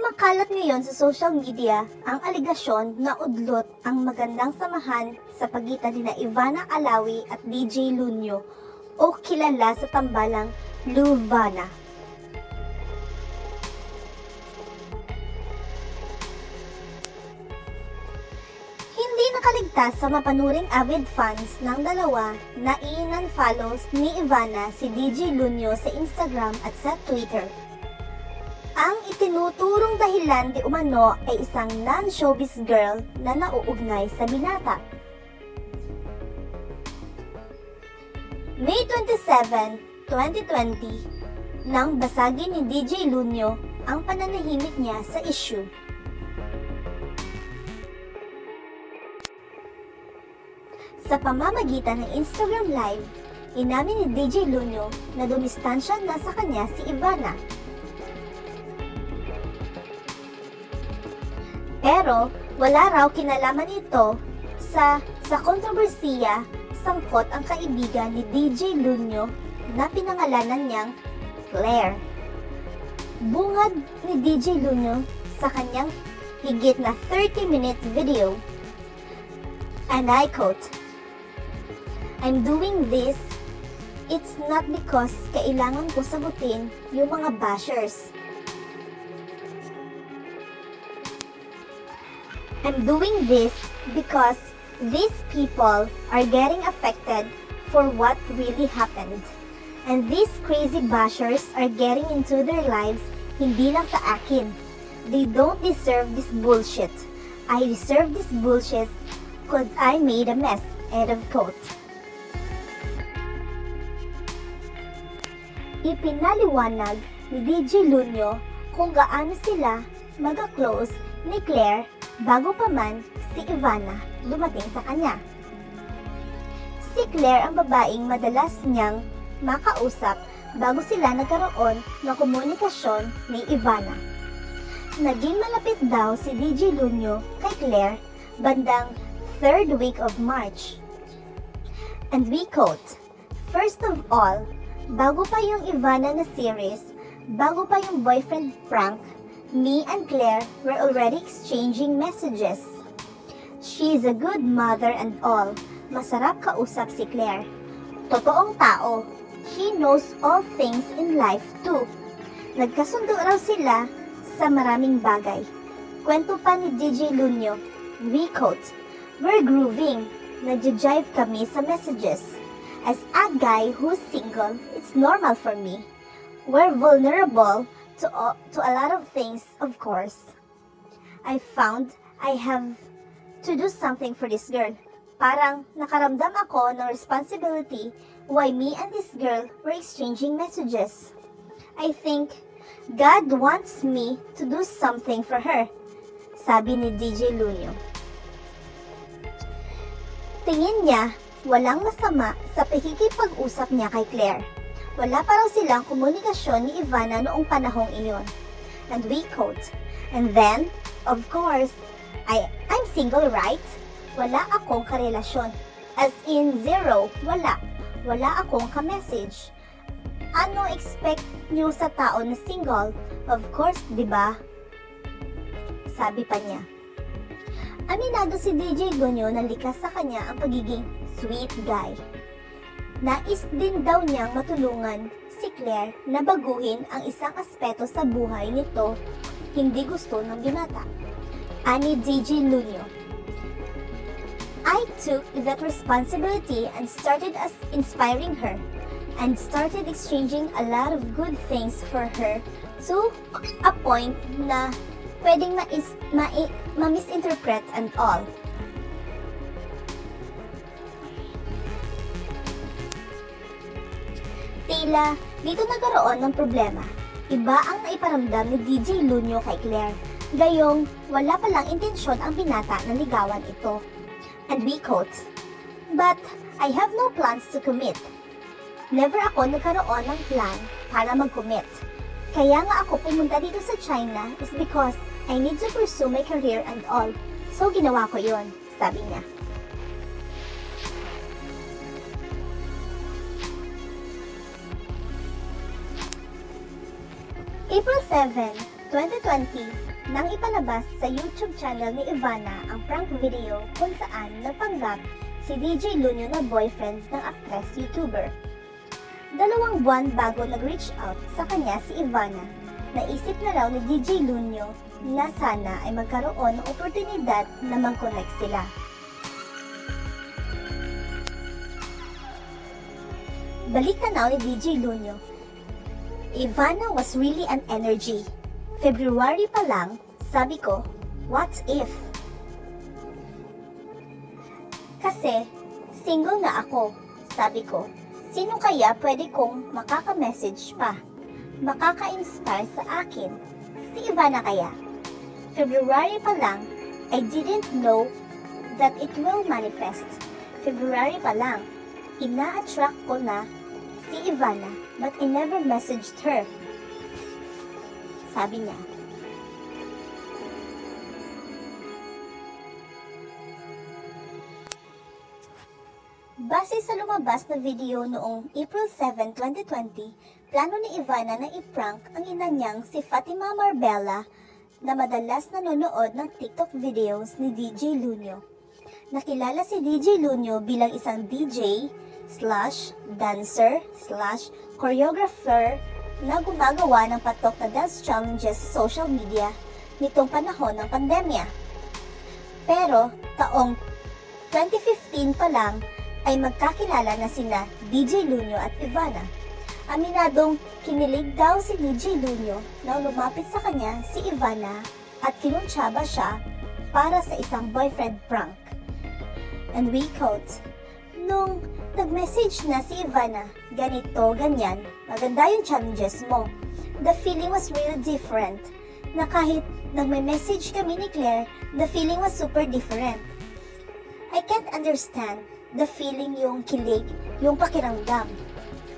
Kumakalat ngayon sa social media ang aligasyon na udlot ang magandang samahan sa pagitan nina Ivana Alawi at DJ Lunyo o kilala sa tambalang Luvana. Hindi nakaligtas sa mapanuring avid fans ng dalawa na i-unfollows ni Ivana si DJ Lunyo sa Instagram at sa Twitter. Ang itinuturong dahilan di umano ay isang non-showbiz girl na nauugnay sa binata. May 27, 2020, nang basagin ni DJ Lunyo ang pananahimik niya sa issue. Sa pamamagitan ng Instagram Live, inamin ni DJ Lunyo na dumistansya na sa kanya si Ivana. Pero wala raw kinalaman ito sa kontrobersiya sangkot ang kaibigan ni DJ Lunyo na pinangalanan niyang Claire. Bungad ni DJ Lunyo sa kanyang higit na 30-minute video, and I quote, "I'm doing this, it's not because kailangan ko sagutin yung mga bashers. I'm doing this because these people are getting affected for what really happened. And these crazy bashers are getting into their lives hindi lang sa akin. They don't deserve this bullshit. I deserve this bullshit because I made a mess." End of quote. Ipinaliwanag ni DJ Lunyo kung gaano sila mag-close ni Claire bago pa man si Ivana dumating sa kanya. Si Claire ang babaeng madalas niyang makausap bago sila nagkaroon ng komunikasyon ni Ivana. Naging malapit daw si DJ Lunyo kay Claire bandang 3rd week of March. And we quote, "First of all, bago pa yung Ivana na series, bago pa yung boyfriend prank, me and Claire were already exchanging messages. She's a good mother and all. Masarap kausap si Claire. Totoong tao. She knows all things in life too. Nagkasundo raw sila sa maraming bagay." Kwento pa ni DJ Lunyo, we quote, "We're grooving. Nagja-jive kami sa messages. As a guy who's single, it's normal for me. We're vulnerable to a lot of things, of course. I found I have to do something for this girl. Parang nakaramdam ako ng responsibility why me and this girl were exchanging messages. I think God wants me to do something for her," sabi ni DJ Lunyo. Tingin niya walang masama sa pakikipag-usap niya kay Claire. Wala pa raw silang komunikasyon ni Ivana noong panahong iyon. And we quote, "And then, of course, I'm single, right? Wala akong karelasyon. As in zero, wala. Wala akong ka-message. Ano expect niyo sa tao na single? Of course, di ba?" Sabi pa niya. Aminado si DJ Lunyo na likas sa kanya ang pagiging sweet guy. Nais din daw niyang matulungan si Claire na baguhin ang isang aspeto sa buhay nito hindi gusto ng binata. Ani DJ Lunyo, "I took that responsibility and started as inspiring her and started exchanging a lot of good things for her to a point na pwedeng ma-misinterpret and all. Tila, dito nagkaroon ng problema. Iba ang naiparamdam ni DJ Lunyo kay Claire. Gayong, wala palang intensyon ang binata na ligawan ito." And we quote, "But I have no plans to commit. Never ako nagkaroon ng plan para mag-commit. Kaya nga ako pumunta dito sa China is because I need to pursue my career and all. So ginawa ko yon," sabi niya. April 7, 2020, nang ipalabas sa YouTube channel ni Ivana ang prank video kung saan napanggap si DJ Lunyo na boyfriend ng actress YouTuber. 2 buwan bago nag-reach out sa kanya si Ivana, naisip na raw ni DJ Lunyo na sana ay magkaroon ng oportunidad na mag-connect sila. Balik tanaw ni DJ Lunyo. Ivana was really an energy. February pa lang, sabi ko, what if? Kasi, single na ako, sabi ko. Sino kaya pwede kong makaka-message pa? Makaka-inspire sa akin? Si Ivana kaya? February pa lang, I didn't know that it will manifest. February pa lang, ina-attract ko na si Ivana, but I never messaged her. Sabi niya. Base sa lumabas na video noong April 7, 2020, plano ni Ivana na i-prank ang ina niyang si Fatima Marbella na madalas nanonood ng TikTok videos ni DJ Lunyo. Nakilala si DJ Lunyo bilang isang DJ / dancer / choreographer na gumagawa ng patok na dance challenges sa social media nitong panahon ng pandemya. Pero taong 2015 pa lang ay magkakilala na sina DJ Lunyo at Ivana. Aminadong kinilig daw si DJ Lunyo na lumapit sa kanya si Ivana at kinuntsaba siya para sa isang boyfriend prank. And we quote, "Nung nag-message na si Ivana, ganito, ganyan, maganda yung challenges mo. The feeling was really different. Na kahit nagme-message kami ni Claire, the feeling was super different. I can't understand the feeling, yung kilig, yung pakiramdam."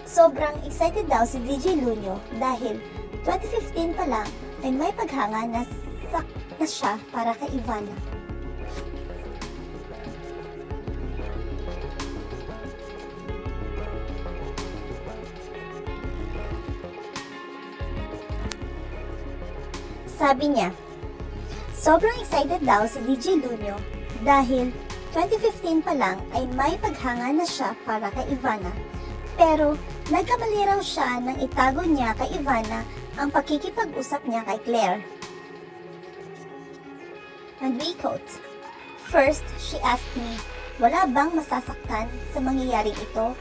Sobrang excited daw si DJ Lunyo dahil 2015 pa lang ay may paghanga na siya para kay Ivana. Sabi niya, sobrang excited daw si DJ Lunyo dahil 2015 pa lang ay may paghanga na siya para kay Ivana. Pero nagkamali raw siya nang itago niya kay Ivana ang pakikipag-usap niya kay Claire. And we quote, "First, she asked me, wala bang masasaktan sa mangyayaring ito?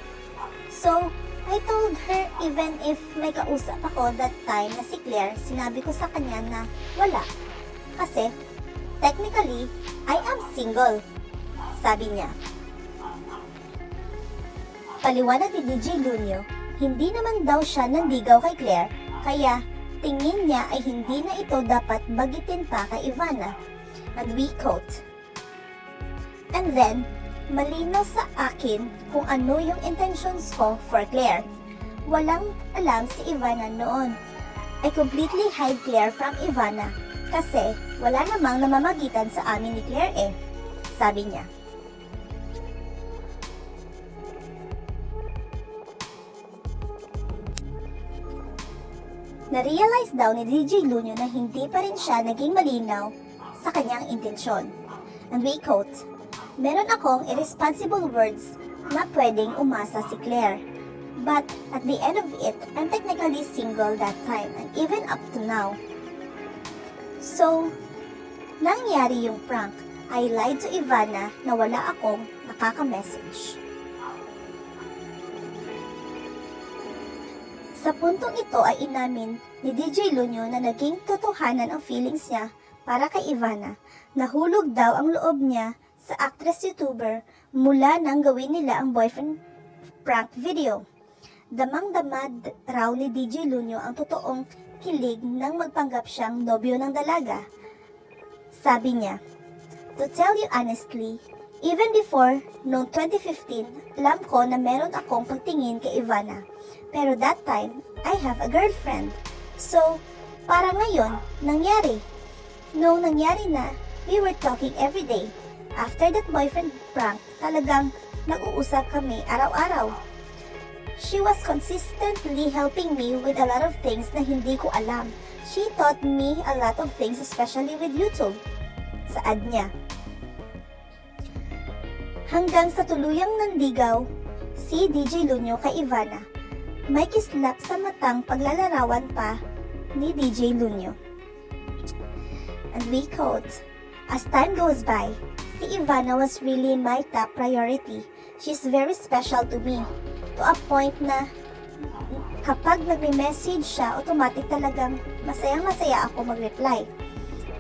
So, I told her even if may kausap ako that time na si Claire, sinabi ko sa kanya na wala. Kasi, technically, I am single." Sabi niya. Paliwanag ni DJ Lunyo, hindi naman daw siya nanligaw kay Claire, kaya tingin niya ay hindi na ito dapat bagitin pa kay Ivana. And we quote, "And then, malinaw sa akin kung ano yung intentions ko for Claire. Walang alam si Ivana noon. I completely hide Claire from Ivana kasi wala namang namamagitan sa amin ni Claire eh." Sabi niya. Na-realize daw ni DJ Lunyo na hindi pa rin siya naging malinaw sa kanyang intensyon. And we quote, "Meron akong irresponsible words na pwedeng umasa si Claire. But at the end of it, I'm technically single that time and even up to now. So, nangyari yung prank. I lied to Ivana na wala akong nakaka-message." Sa puntong ito ay inamin ni DJ Lunyo na naging totohanan ang feelings niya para kay Ivana. Nahulog daw ang loob niya sa actress-YouTuber mula nang gawin nila ang boyfriend prank video. Damang-dama raw ni DJ Lunyo ang totoong kilig nang magpanggap siyang nobyo ng dalaga. Sabi niya, "To tell you honestly, even before noong 2015, alam ko na meron akong pagtingin kay Ivana. Pero that time, I have a girlfriend. So, para ngayon, nangyari. Noong nangyari na, we were talking every day. After that boyfriend prank, talagang nag-uusap kami araw-araw. She was consistently helping me with a lot of things na hindi ko alam. She taught me a lot of things, especially with YouTube. Sa ad niya. Hanggang sa tuluyang nandigaw si DJ Lunyo kay Ivana. May kislap sa matang paglalarawan pa ni DJ Lunyo. And we quote, "As time goes by, si Ivana was really my top priority. She's very special to me. To a point na kapag nagme-message siya, automatic talagang masayang-masaya ako mag-reply.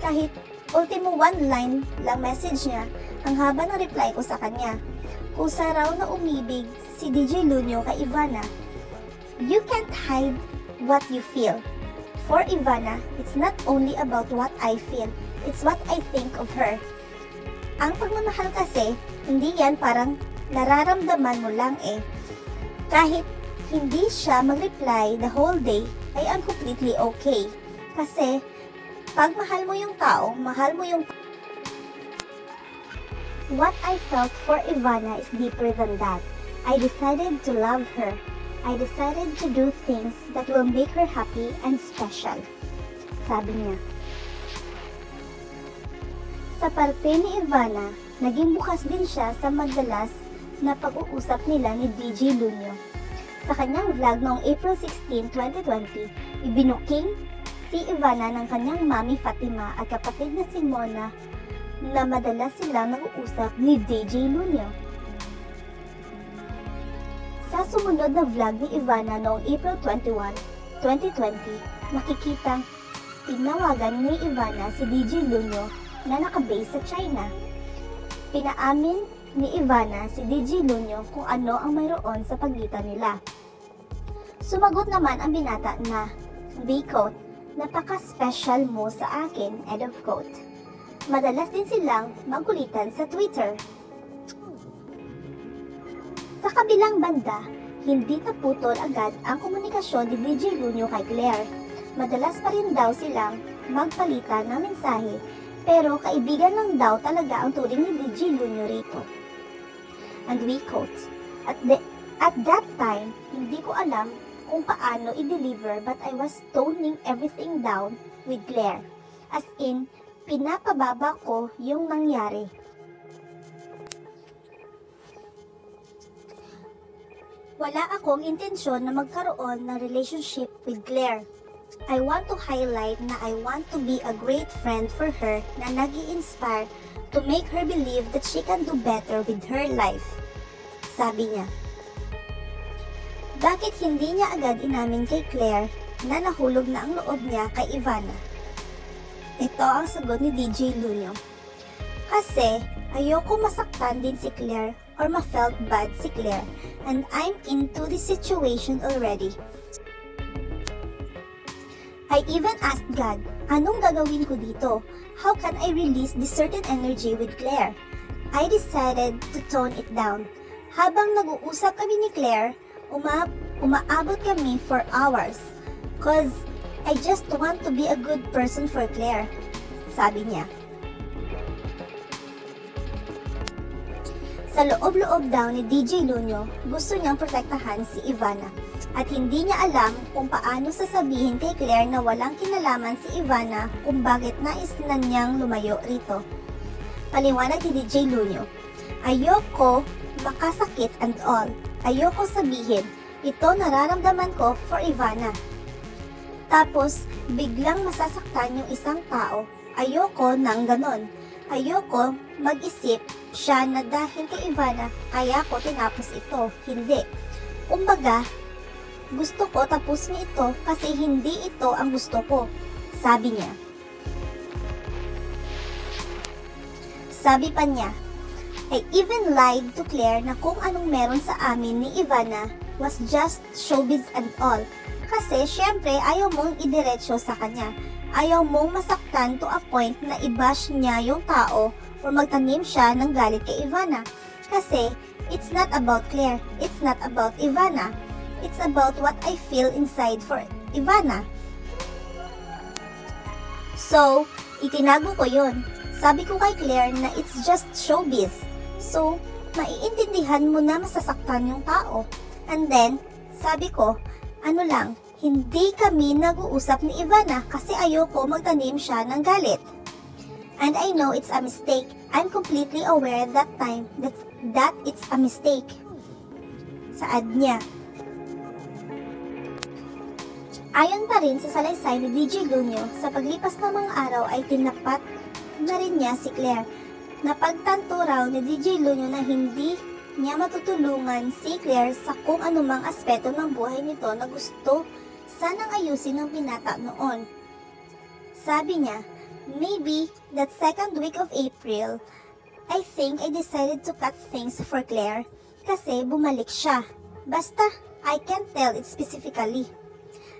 Kahit ultimo one line lang message niya, ang haba ng reply ko sa kanya. Kusa raw na umibig si DJ Lunyo kay Ivana. You can't hide what you feel. For Ivana, it's not only about what I feel, it's what I think of her. Ang pagmamahal kasi, hindi yan parang nararamdaman mo lang eh. Kahit hindi siya mag-reply the whole day, ay I'm completely okay. Kasi, pag mahal mo yung tao, mahal mo yung... What I felt for Ivana is deeper than that. I decided to love her. I decided to do things that will make her happy and special. Sabi niya. Sa parte ni Ivana, naging bukas din siya sa madalas na pag-uusap nila ni DJ Lunyo. Sa kanyang vlog noong April 16, 2020, ibinuking si Ivana ng kanyang mami Fatima at kapatid na si Mona na madalas silang nag-uusap ni DJ Lunyo. Sa sumunod na vlog ni Ivana noong April 21, 2020, makikitang tinawagan ni Ivana si DJ Lunyo na nakabase sa China. Pinaamin ni Ivana si DJ Lunyo kung ano ang mayroon sa pagitan nila. Sumagot naman ang binata na, we quote, "Napaka-special mo sa akin," end of quote. Madalas din silang magkulitan sa Twitter. Sa kabilang banda, hindi naputol agad ang komunikasyon ni DJ Lunyo kay Claire. Madalas pa rin daw silang magpalitan ng mensahe, pero kaibigan lang daw talaga ang turing ni DJ Lunyo rito. And we quote, At that time, hindi ko alam kung paano i-deliver but I was toning everything down with Claire. As in, pinapababa ko yung nangyari. Wala akong intensyon na magkaroon ng relationship with Claire. I want to highlight na I want to be a great friend for her na nag-i-inspire to make her believe that she can do better with her life. Sabi niya. Bakit hindi niya agad inamin kay Claire na nahulog na ang loob niya kay Ivana? Ito ang sagot ni DJ Lunyo. Kasi ayoko masaktan din si Claire or ma-felt bad si Claire and I'm into this situation already. I even asked God, anong gagawin ko dito? How can I release this certain energy with Claire? I decided to tone it down. Habang nag-uusap kami ni Claire, umaabot kami for hours. Cause I just want to be a good person for Claire, sabi niya. Sa loob-loob daw ni DJ Lunyo, gusto niyang protektahan si Ivana at hindi niya alam kung paano sasabihin kay Claire na walang kinalaman si Ivana kung bakit nais na niyang lumayo rito. Paliwanag ni DJ Lunyo, ayoko makasakit and all. Ayoko sabihin, ito nararamdaman ko for Ivana. Tapos, biglang masasaktan yung isang tao. Ayoko nang ganon. Ayoko mag-isip siya na dahil kay Ivana, kaya ko tinapos ito. Hindi. Kumbaga, gusto ko tapusin ito kasi hindi ito ang gusto ko. Sabi niya. Sabi pa niya, I even lied to Claire na kung anong meron sa amin ni Ivana was just showbiz and all. Kasi syempre ayaw mong idiretso sa kanya. Ayaw mong masaktan to a point na i-bash niya yung tao or magtanim siya ng galit kay Ivana. Kasi it's not about Claire, it's not about Ivana. It's about what I feel inside for Ivana. So, itinago ko yun. Sabi ko kay Claire na it's just showbiz. So, maiintindihan mo na masasaktan yung tao. And then, sabi ko, ano lang, Hindi kami nag-uusap ni Ivana kasi ayoko magtanim siya ng galit. And I know it's a mistake. I'm completely aware that time that it's a mistake. Saad niya. Ayon pa rin sa salaysay ni DJ Lunyo, sa paglipas ng mga araw ay tinapat na rin niya si Claire. Napagtanto raw ni DJ Lunyo na hindi niya matutulungan si Claire sa kung anumang aspeto ng buhay nito na gusto sanang ayusin ng binata noon. Sabi niya, maybe that second week of April, I think I decided to cut things for Claire kasi bumalik siya. Basta, I can't tell it specifically.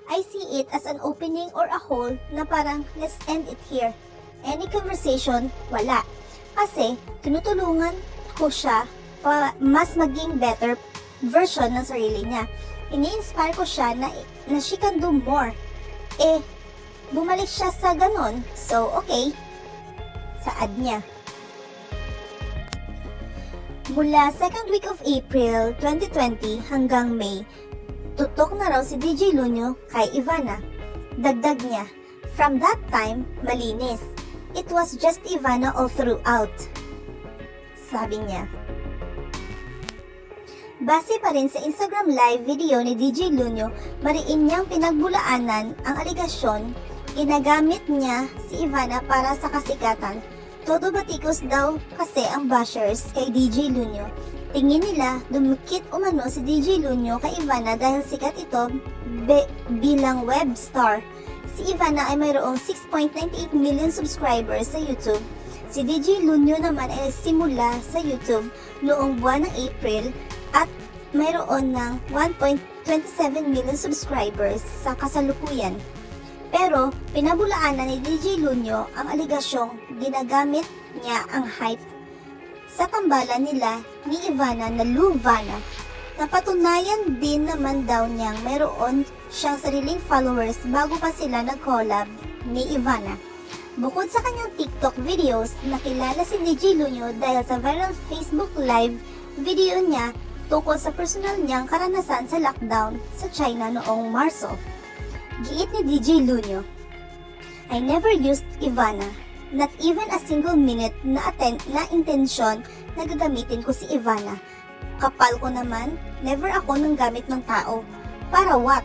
I see it as an opening or a hole na parang let's end it here. Any conversation, wala. Kasi tinutulungan ko siya para mas maging better version ng sarili niya. Ini-inspire ko siya na she can do more. Bumalik siya sa ganon. So, okay. Saad niya. Mula second week of April 2020 hanggang May, tutok na raw si DJ Lunyo kay Ivana. Dagdag niya, from that time, malinis. It was just Ivana all throughout. Sabi niya. Base pa rin sa Instagram live video ni DJ Lunyo, mariin niyang pinagbulaanan ang aligasyon, ginagamit niya si Ivana para sa kasikatan. Todo batikos daw kasi ang bashers kay DJ Lunyo. Tingin nila dumikit umano si DJ Lunyo kay Ivana dahil sikat ito bilang web star. Si Ivana ay mayroong 6.98 million subscribers sa YouTube. Si DJ Lunyo naman ay simula sa YouTube noong buwan ng April at mayroon ng 1.27 million subscribers sa kasalukuyan. Pero pinabulaanan ni DJ Lunyo ang aligasyong ginagamit niya ang hype sa tambalan nila ni Ivana na Luvana. Napatunayan din naman daw niyang mayroon siyang sariling followers bago pa sila nag-collab ni Ivana. Bukod sa kanyang TikTok videos, nakilala si DJ Lunyo dahil sa viral Facebook live video niya tungkol sa personal niyang karanasan sa lockdown sa China noong Marso. Giit ni DJ Lunyo, I never used Ivana, not even a single minute na intensyon na gagamitin ko si Ivana. Kapal ko naman, never ako nang gamit ng tao. Para what?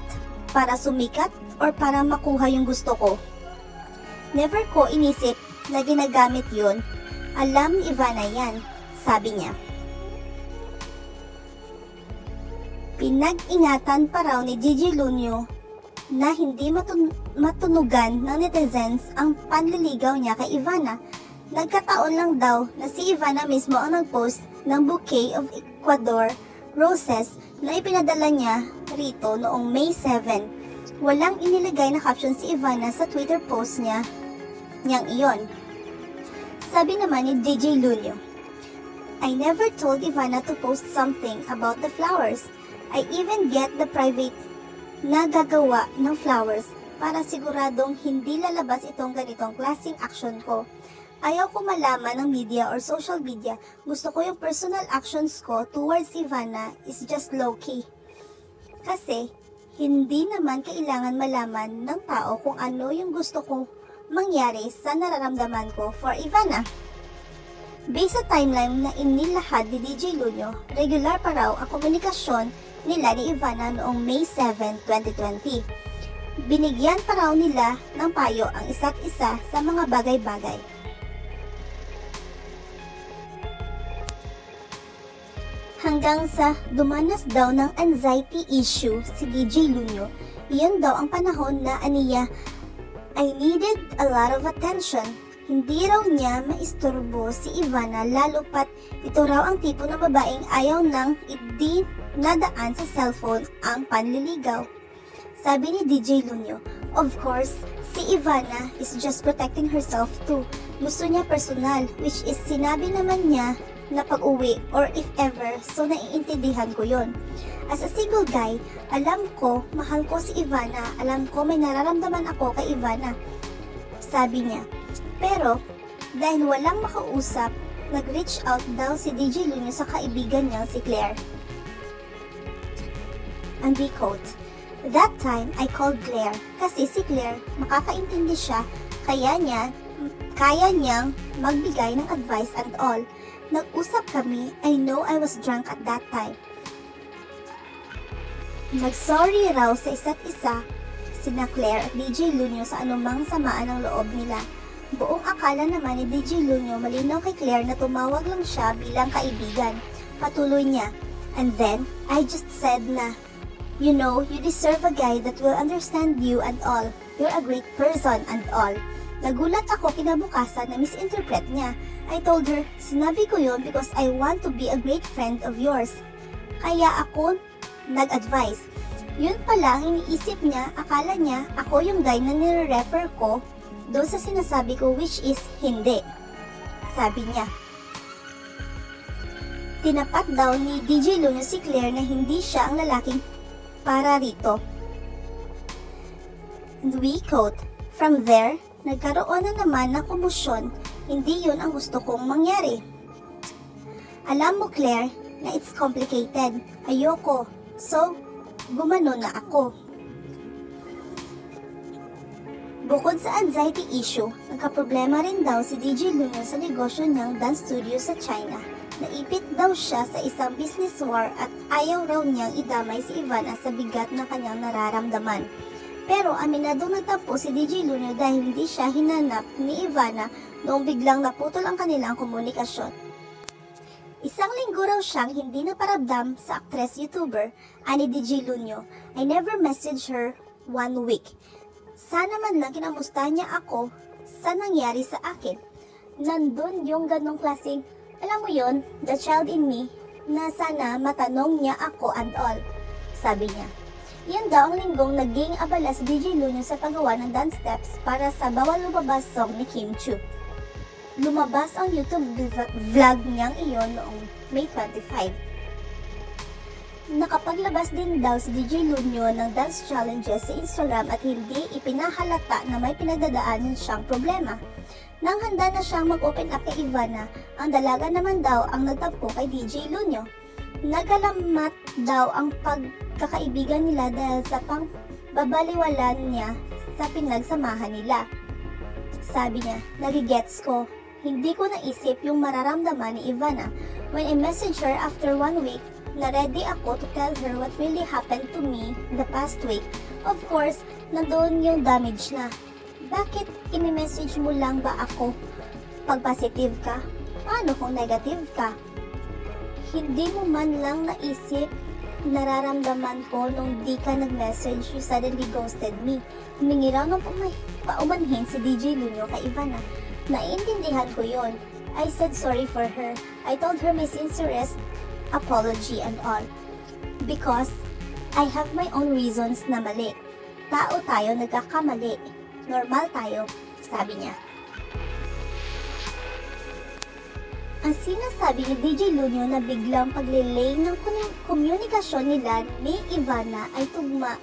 Para sumikat or para makuha yung gusto ko? Never ko inisip na ginagamit yun. Alam ni Ivana yan, sabi niya. Pinag-ingatan pa raw ni DJ Lunyo na hindi matunugan ng netizens ang panliligaw niya kay Ivana. Nagkataon lang daw na si Ivana mismo ang nag-post ng bouquet of Ecuador roses na ipinadala niya rito noong May 7. Walang inilagay na caption si Ivana sa Twitter post niyang iyon. Sabi naman ni DJ Lunyo, I never told Ivana to post something about the flowers. I even get the private na gagawa ng flowers para siguradong hindi lalabas itong ganitong klaseng action ko. Ayaw ko malaman ng media or social media. Gusto ko yung personal actions ko towards Ivana is just low-key. Kasi, hindi naman kailangan malaman ng tao kung ano yung gusto kong mangyari sa nararamdaman ko for Ivana. Based sa timeline na inilahad ni DJ Lunyo, regular pa raw ang komunikasyon nila ni Ivana noong May 7, 2020. Binigyan pa raw nila ng payo ang isa't isa sa mga bagay-bagay. Hanggang sa dumanas daw ng anxiety issue si DJ Lunyo, iyon daw ang panahon na aniya, I needed a lot of attention. Hindi raw niya maisturbo si Ivana lalo pat ito raw ang tipo ng babaeng ayaw nang nadaan sa cellphone ang panliligaw. Sabi ni DJ Lunyo, of course, si Ivana is just protecting herself too. Gusto niya personal, which is sinabi naman niya na pag-uwi or if ever, so naiintindihan ko yon. As a single guy, alam ko, mahal ko si Ivana, alam ko may nararamdaman ako kay Ivana. Sabi niya, pero dahil walang makausap, nag-reach out daw si DJ Lunyo sa kaibigan niya si Claire. And we quote, That time, I called Claire kasi si Claire makakaintindi siya, kaya niyang magbigay ng advice and all. Nag-usap kami. I know I was drunk at that time. Nag-sorry raw sa isa't isa sina Claire at DJ Lunyo sa anumang samaan ng loob nila. Buong akala naman ni DJ Lunyo malinaw kay Claire na tumawag lang siya bilang kaibigan. Patuloy niya, and then, I just said na, you know, you deserve a guy that will understand you and all. You're a great person and all. Nagulat ako kinabukasan na misinterpret niya. I told her, sinabi ko yun because I want to be a great friend of yours. Kaya ako nag-advise. Yun pala ang iniisip niya, akala niya ako yung guy na nire-refer ko doon sa sinasabi ko, which is hindi. Sabi niya. Tinapat daw ni DJ Lunyo si Claire na hindi siya ang lalaking para rito. And we quote, from there, nagkaroon na naman ng kumusyon, hindi yun ang gusto kong mangyari. Alam mo Claire, na it's complicated, ayoko, so gumano na ako. Bukod sa anxiety issue, nagkaproblema rin daw si DJ Lunyo sa negosyo niyang dance studio sa China. Naipit daw siya sa isang business war at ayaw raw niyang idamay si Ivana sa bigat na kanyang nararamdaman. Pero aminadong nagtampo si DJ Lunyo dahil hindi siya hinanap ni Ivana noong biglang naputol ang kanilang komunikasyon. Isang linggo raw siyang hindi naparamdam sa actress-YouTuber ani DJ Lunyo. I never messaged her 1 week. Sana man lang kinamusta niya ako sa nangyari sa akin. Nandun yung ganong klaseng, alam mo yon, the child in me, na sana matanong niya ako and all. Sabi niya. Yan daw ang linggong naging abala si DJ Lunyo sa paggawa ng dance steps para sa Bawal Lumabas song ni Kim Chiu. Lumabas ang YouTube vlog niyang iyon noong May 25. Nakapaglabas din daw si DJ Lunyo ng dance challenges sa Instagram at hindi ipinahalata na may pinagdadaanan siyang problema. Nang handa na siyang mag-open up kay Ivana, ang dalaga naman daw ang nagtampo kay DJ Lunyo. Nagalamat daw ang pagkakaibigan nila dahil sa pangbabaliwalan niya sa pinagsamahan nila. Sabi niya, nagigets ko. Hindi ko naisip yung mararamdaman ni Ivana. When I messaged her after 1 week, na ready ako to tell her what really happened to me the past week. Of course, nandoon yung damage na. Bakit imi-message mo lang ba ako pag positive ka? Paano kung negative ka? Hindi mo man lang naisip nararamdaman ko nung di ka nag-message, you suddenly ghosted me. Humingi raw ng paumanhin si DJ Lunyo kay Ivana. Naiintindihan ko yon. I said sorry for her. I told her my sincerest apology and all. Because I have my own reasons na mali. Tao tayo, nagkakamali. Normal tayo, sabi niya. Ang sinasabi ni DJ Lunyo na biglang paglilay ng komunikasyon nila ni Ivana ay tugma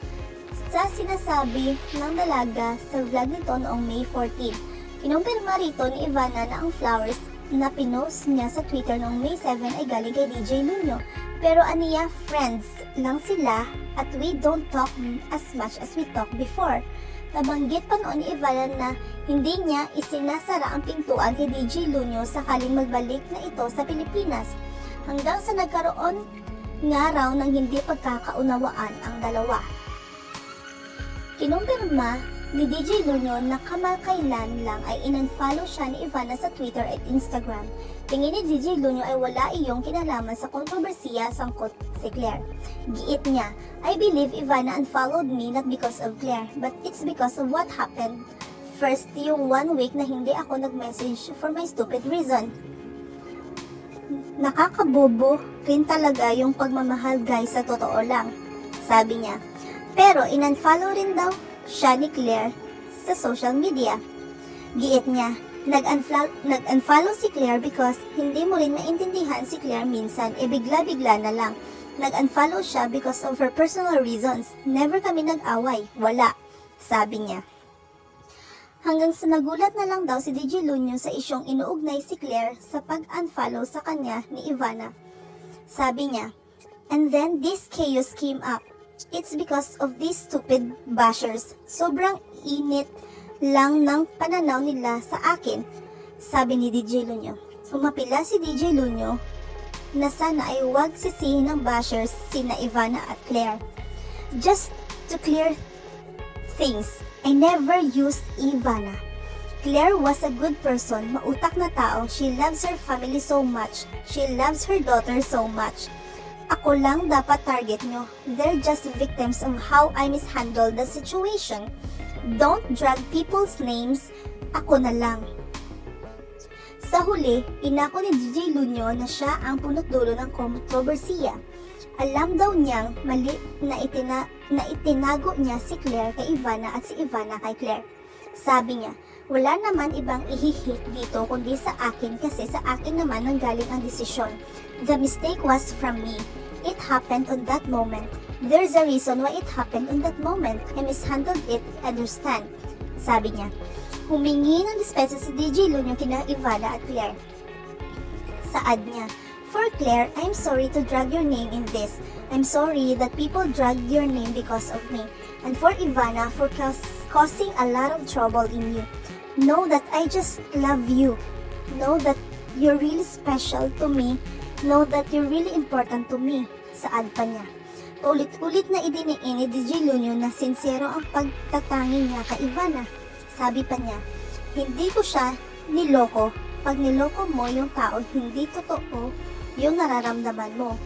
sa sinasabi ng dalaga sa vlog nito noong May 14. Kinumpirma rito ni Ivana na ang flowers na pinost niya sa Twitter noong May 7 ay galing kay DJ Lunyo. Pero aniya, friends lang sila at we don't talk as much as we talked before. Nabanggit pa noon ni Ivana na hindi niya isinasara ang pintuan kay DJ Lunyo sakaling magbalik na ito sa Pilipinas. Hanggang sa nagkaroon nga raw ng hindi pagkakaunawaan ang dalawa. Kinumpirma ni DJ Lunyo na kamakailan lang ay in-unfollow siya ni Ivana sa Twitter at Instagram. Tingin ni DJ Lunyo ay wala iyong kinalaman sa kontrobersiya sangkot si Claire. Giit niya, I believe Ivana unfollowed me not because of Claire, but it's because of what happened. First, yung 1 week na hindi ako nag-message for my stupid reason. Nakakabobo rin talaga yung pagmamahal guys sa totoo lang, sabi niya. Pero in-unfollow rin daw siya ni Claire sa social media. Giit niya, nag-unfollow si Claire because hindi mo rin maintindihan si Claire minsan, bigla-bigla na lang. Nag-unfollow siya because of her personal reasons. Never kami nag-away, wala, sabi niya. Hanggang sa nagulat na lang daw si DJ Lunyo sa isyong inuugnay si Claire sa pag-unfollow sa kanya ni Ivana. Sabi niya, and then this chaos came up. It's because of these stupid bashers. Sobrang init lang ng pananaw nila sa akin, sabi ni DJ Lunyo. Umapila si DJ Lunyo na sana ay huwag sisihin ng bashers sina Ivana at Claire. Just to clear things, I never used Ivana. Claire was a good person, mautak na tao. She loves her family so much. She loves her daughter so much. Ako lang dapat target nyo. They're just victims of how I mishandled the situation. Don't drag people's names. Ako na lang. Sa huli, inako ni DJ Lunyo na siya ang punot dulo ng kontrobersiya. Alam daw niyang mali na itinago niya si Claire kay Ivana at si Ivana kay Claire. Sabi niya, wala naman ibang ihihit dito kundi sa akin kasi sa akin naman nanggaling ang desisyon. The mistake was from me. It happened on that moment. There's a reason why it happened on that moment. I mishandled it, understand? Sabi niya. Humingi ng dispensa si DJ Lunyo kina Ivana at Claire. Saad niya, for Claire, I'm sorry to drag your name in this. I'm sorry that people dragged your name because of me. And for Ivana, for causing a lot of trouble in you. Know that I just love you. Know that you're really special to me. Know that you're really important to me. Saad pa niya. Ulit-ulit na idiniin ni DJ Lunyo na sincero ang pagtatangi niya kay Ivana. Sabi pa niya, hindi ko siya niloko. Pag niloko mo yung tao, hindi totoo yung nararamdaman mo.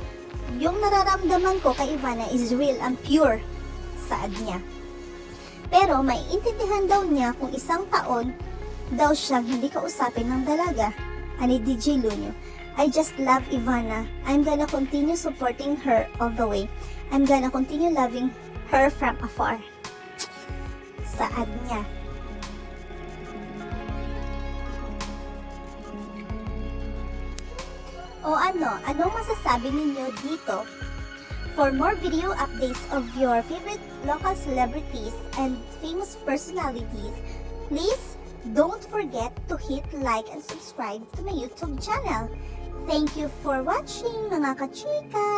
Yung nararamdaman ko kay Ivana is real and pure. Saad niya. Pero maiintindihan daw niya kung isang taon daw siyang hindi kausapin ng dalaga. Ani DJ Lunyo. I just love Ivana. I'm gonna continue supporting her all the way. I'm gonna continue loving her from afar. Saad niya. O anong masasabi ninyo dito? For more video updates of your favorite local celebrities and famous personalities, please don't forget to hit like and subscribe to my YouTube channel. Thank you for watching mga kachika!